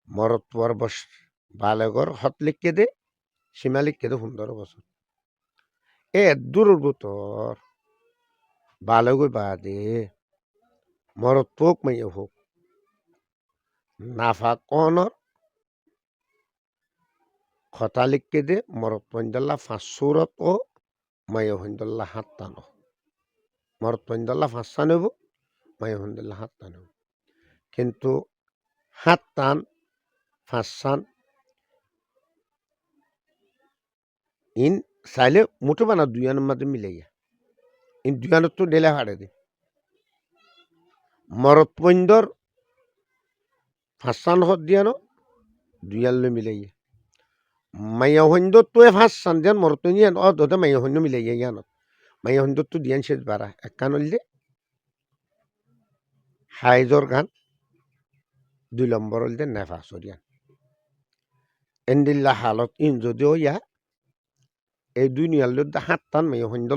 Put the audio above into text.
মরত পর বস বালেগর হত লিখকে দে সীমা লিখকে দে 15 বছর এ দূরের ভিতর বালেগই বাদে মরত হোক মাইয়া হোক নাফা কনর কথা লিখকে দে মরত পঞ্জাল্লা 5 সুরত ও মাইয়া হইন্দল্লা হাত্তানো মরত পঞ্জাল্লা 5 নেব মাইয়া হইন্দল্লা হাত্তানো কিন্তু হাত্তান 5 ইন চাইলে মুঠো বানা 2 মধ্যে মিলাইয়া ইন 2 তো ডেলে হাড়ে দে মরত পঞ্জর 5 হত দিয়ানো 2 মিলাইয়া মাইয়া হইন্দ তো 5 দিয়ান মরত নিয়ান ও দতে মাইয়া হইন্দ মিলাইয়া ইয়ানত মাইয়া হইন্দ তো দিয়ান শেষ বাড়া একখান হইলে হাইজর গান 2 নম্বর হইলে নেফা সরিয়ান এন্ডিল্লা হালত ইন যদিও ইয়া এই দুনিয়ার লোক হাত টান মাইয়া হইন্দ